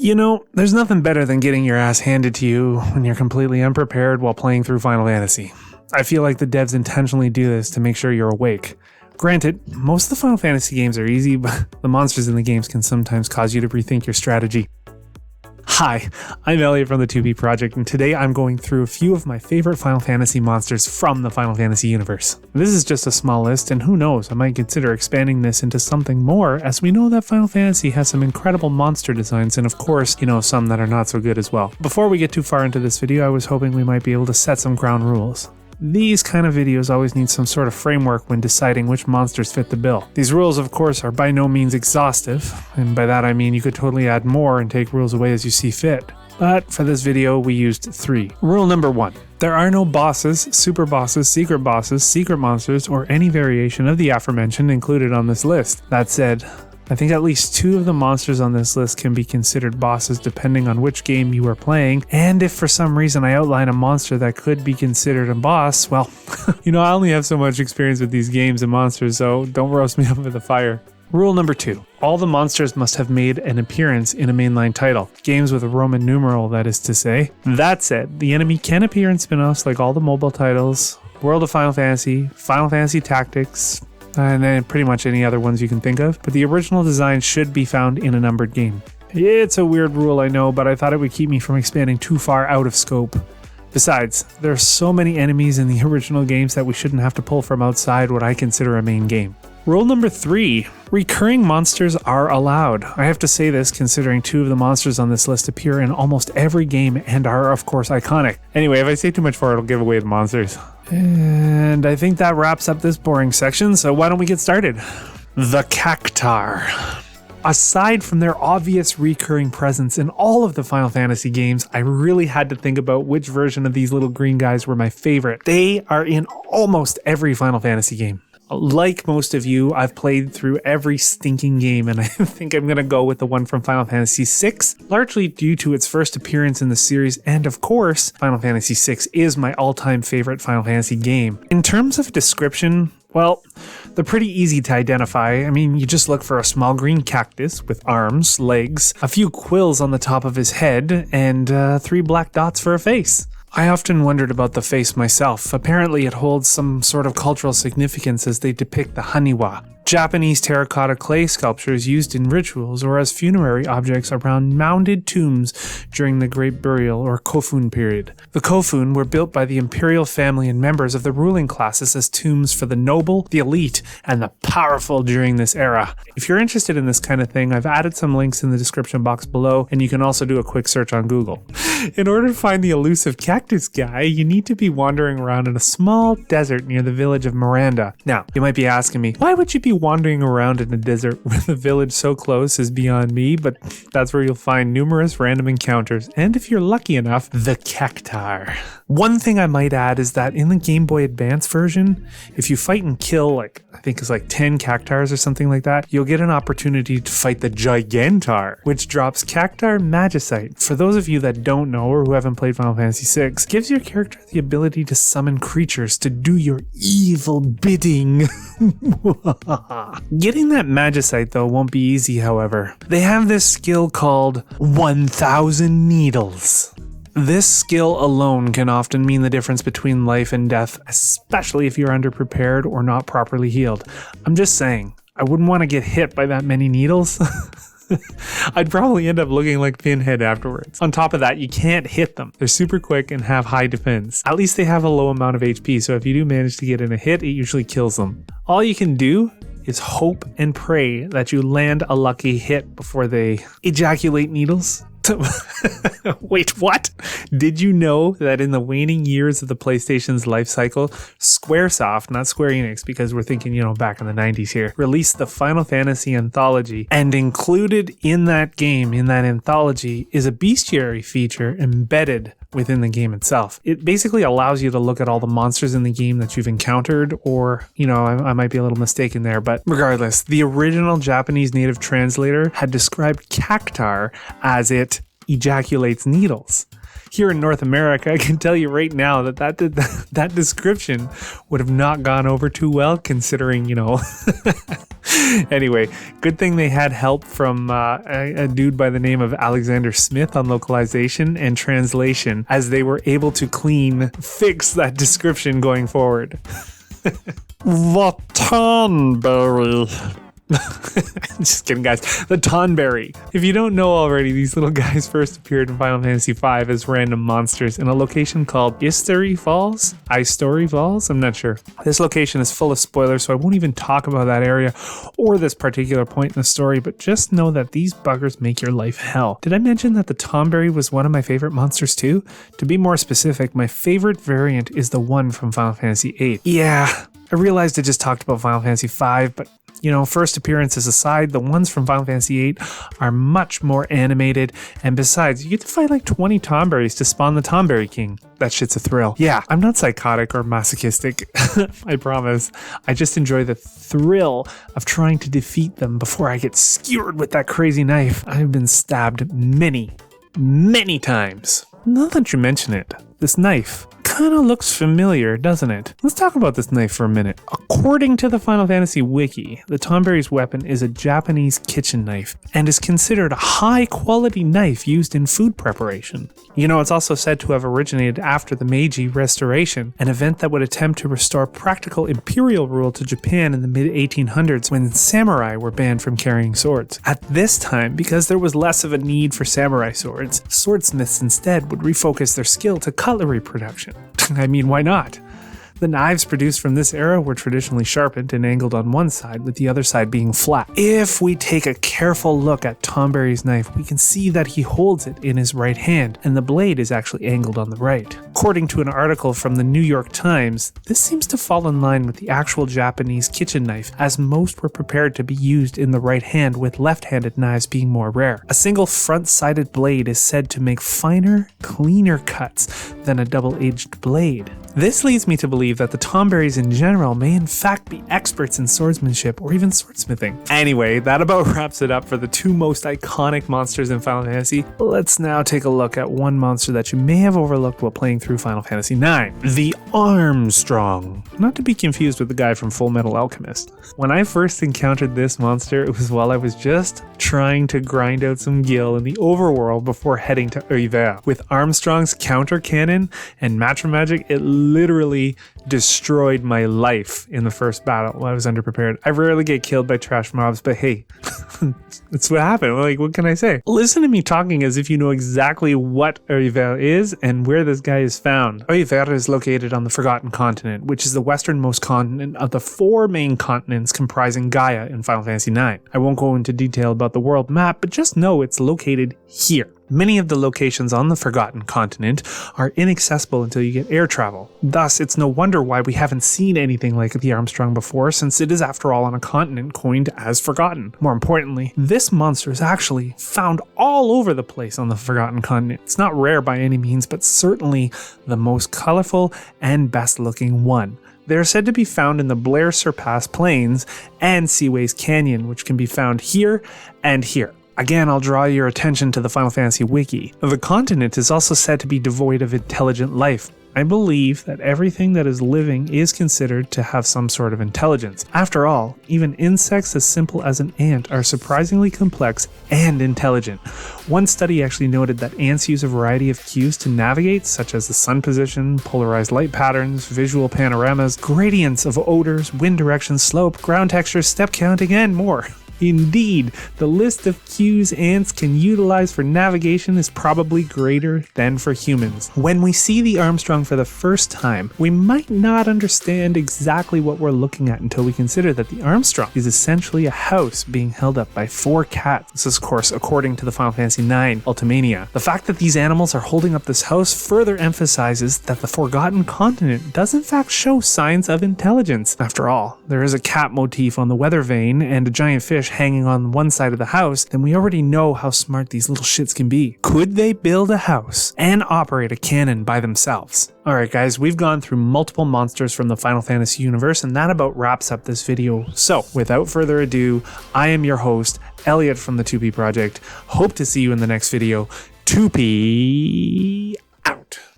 You know, there's nothing better than getting your ass handed to you when you're completely unprepared while playing through Final Fantasy. I feel like the devs intentionally do this to make sure you're awake. Granted, most of the Final Fantasy games are easy, but the monsters in the games can sometimes cause you to rethink your strategy. Hi, I'm Elliot from the 2B Project, and today I'm going through a few of my favorite Final Fantasy monsters from the Final Fantasy universe. This is just a small list, and who knows, I might consider expanding this into something more, as we know that Final Fantasy has some incredible monster designs, and of course, some that are not so good as well. Before we get too far into this video, I was hoping we might be able to set some ground rules. These kind of videos always need some sort of framework when deciding which monsters fit the bill. These rules, of course, are by no means exhaustive, and by that I mean you could totally add more and take rules away as you see fit. But for this video, we used 3. Rule number 1. There are no bosses, super bosses, secret monsters, or any variation of the aforementioned included on this list. That said, I think at least 2 of the monsters on this list can be considered bosses depending on which game you are playing, and if for some reason I outline a monster that could be considered a boss, well, I only have so much experience with these games and monsters, so don't roast me over the fire. Rule number 2. All the monsters must have made an appearance in a mainline title. Games with a Roman numeral, that is to say. That said, the enemy can appear in spin-offs like all the mobile titles, World of Final Fantasy Tactics, and then pretty much any other ones you can think of, but the original design should be found in a numbered game. It's a weird rule, I know, but I thought it would keep me from expanding too far out of scope. Besides, there are so many enemies in the original games that we shouldn't have to pull from outside what I consider a main game. Rule number 3. Recurring monsters are allowed. I have to say this considering 2 of the monsters on this list appear in almost every game and are of course iconic. Anyway, if I say too much for it, it'll give away the monsters. And I think that wraps up this boring section, so why don't we get started? The Cactuar. Aside from their obvious recurring presence in all of the Final Fantasy games, I really had to think about which version of these little green guys were my favorite. They are in almost every Final Fantasy game. Like most of you, I've played through every stinking game, and I think I'm going to go with the one from Final Fantasy VI, largely due to its first appearance in the series, and of course, Final Fantasy VI is my all-time favorite Final Fantasy game. In terms of description, well, they're pretty easy to identify. I mean, you just look for a small green cactus with arms, legs, a few quills on the top of his head, and 3 black dots for a face. I often wondered about the face myself. Apparently it holds some sort of cultural significance as they depict the Haniwa, Japanese terracotta clay sculptures used in rituals or as funerary objects around mounded tombs during the Great Burial or Kofun period. The Kofun were built by the imperial family and members of the ruling classes as tombs for the noble, the elite, and the powerful during this era. If you're interested in this kind of thing, I've added some links in the description box below, and you can also do a quick search on Google. In order to find the elusive cactus guy, you need to be wandering around in a small desert near the village of Miranda. Now, you might be asking me, why would you be wandering around in a desert with a village so close is beyond me, but that's where you'll find numerous random encounters, and if you're lucky enough, the Cactuar. One thing I might add is that in the Game Boy Advance version, if you fight and kill, I think it's 10 Cactuars or something like that, you'll get an opportunity to fight the Gigantar, which drops Cactuar Magicite. For those of you that don't know or who haven't played Final Fantasy VI, gives your character the ability to summon creatures to do your evil bidding. Getting that Magicite though won't be easy, however. They have this skill called 1000 Needles. This skill alone can often mean the difference between life and death, especially if you're underprepared or not properly healed. I'm just saying, I wouldn't want to get hit by that many needles. I'd probably end up looking like Pinhead afterwards. On top of that, you can't hit them. They're super quick and have high defense. At least they have a low amount of HP, so if you do manage to get in a hit, it usually kills them. All you can do is hope and pray that you land a lucky hit before they ejaculate needles. Wait, what? Did you know that in the waning years of the PlayStation's life cycle, Squaresoft, not Square Enix, because we're thinking, back in the 90s here, released the Final Fantasy Anthology, and included in that game, in that anthology, is a bestiary feature embedded within the game itself. It basically allows you to look at all the monsters in the game that you've encountered, or, I might be a little mistaken there, but regardless, the original Japanese native translator had described Cactuar as it ejaculates needles. Here in North America, I can tell you right now that description would have not gone over too well, considering, Anyway, good thing they had help from a dude by the name of Alexander Smith on localization and translation, as they were able to fix that description going forward. The Tonberry. Just kidding, guys. The Tonberry. If you don't know already, these little guys first appeared in Final Fantasy V as random monsters in a location called Istory Falls? I'm not sure. This location is full of spoilers, so I won't even talk about that area or this particular point in the story, but just know that these buggers make your life hell. Did I mention that the Tonberry was one of my favorite monsters too? To be more specific, my favorite variant is the one from Final Fantasy VIII. Yeah, I realized I just talked about Final Fantasy V, but first appearances aside, the ones from Final Fantasy VIII are much more animated, and besides, you get to fight like 20 Tonberries to spawn the Tonberry King. That shit's a thrill. Yeah, I'm not psychotic or masochistic, I promise. I just enjoy the thrill of trying to defeat them before I get skewered with that crazy knife. I've been stabbed many, many times. Now that you mention it, this knife kind of looks familiar, doesn't it? Let's talk about this knife for a minute. According to the Final Fantasy Wiki, the Tonberry's weapon is a Japanese kitchen knife and is considered a high-quality knife used in food preparation. It's also said to have originated after the Meiji Restoration, an event that would attempt to restore practical imperial rule to Japan in the mid-1800s when samurai were banned from carrying swords. At this time, because there was less of a need for samurai swords, swordsmiths instead would refocus their skill to cutlery production. I mean, why not? The knives produced from this era were traditionally sharpened and angled on one side, with the other side being flat. If we take a careful look at Tonberry's knife, we can see that he holds it in his right hand, and the blade is actually angled on the right. According to an article from the New York Times, this seems to fall in line with the actual Japanese kitchen knife, as most were prepared to be used in the right hand, with left-handed knives being more rare. A single front-sided blade is said to make finer, cleaner cuts than a double-edged blade. This leads me to believe that the Tonberries in general may in fact be experts in swordsmanship or even swordsmithing. Anyway, that about wraps it up for the two most iconic monsters in Final Fantasy. Let's now take a look at one monster that you may have overlooked while playing through Final Fantasy IX, the Armstrong. Not to be confused with the guy from Full Metal Alchemist. When I first encountered this monster, it was while I was just trying to grind out some gil in the overworld before heading to Hiver. With Armstrong's counter cannon and Matra Magic, it literally destroyed my life in the first battle while I was underprepared. I rarely get killed by trash mobs, but hey, that's what happened. Like, what can I say? Listen to me talking as if you know exactly what Hiver is and where this guy is found. Hiver is located on the Forgotten Continent, which is the westernmost continent of the four main continents comprising Gaia in Final Fantasy IX. I won't go into detail about the world map, but just know it's located here. Many of the locations on the Forgotten Continent are inaccessible until you get air travel. Thus, it's no wonder why we haven't seen anything like the Armstrong before, since it is after all on a continent coined as Forgotten. More importantly, this monster is actually found all over the place on the Forgotten Continent. It's not rare by any means, but certainly the most colorful and best looking one. They are said to be found in the Blair Surpass Plains and Seaways Canyon, which can be found here and here. Again, I'll draw your attention to the Final Fantasy Wiki. The continent is also said to be devoid of intelligent life. I believe that everything that is living is considered to have some sort of intelligence. After all, even insects as simple as an ant are surprisingly complex and intelligent. One study actually noted that ants use a variety of cues to navigate, such as the sun position, polarized light patterns, visual panoramas, gradients of odors, wind direction, slope, ground texture, step counting, and more. Indeed, the list of cues ants can utilize for navigation is probably greater than for humans. When we see the Armstrong for the first time, we might not understand exactly what we're looking at until we consider that the Armstrong is essentially a house being held up by 4 cats. This is, of course, according to the Final Fantasy IX Ultimania. The fact that these animals are holding up this house further emphasizes that the Forgotten Continent does in fact show signs of intelligence. After all, there is a cat motif on the weather vane and a giant fish hanging on one side of the house, then we already know how smart these little shits can be. Could they build a house and operate a cannon by themselves? Alright guys, we've gone through multiple monsters from the Final Fantasy universe, and that about wraps up this video. So, without further ado, I am your host, Elliot from the 2P Project. Hope to see you in the next video. 2P out.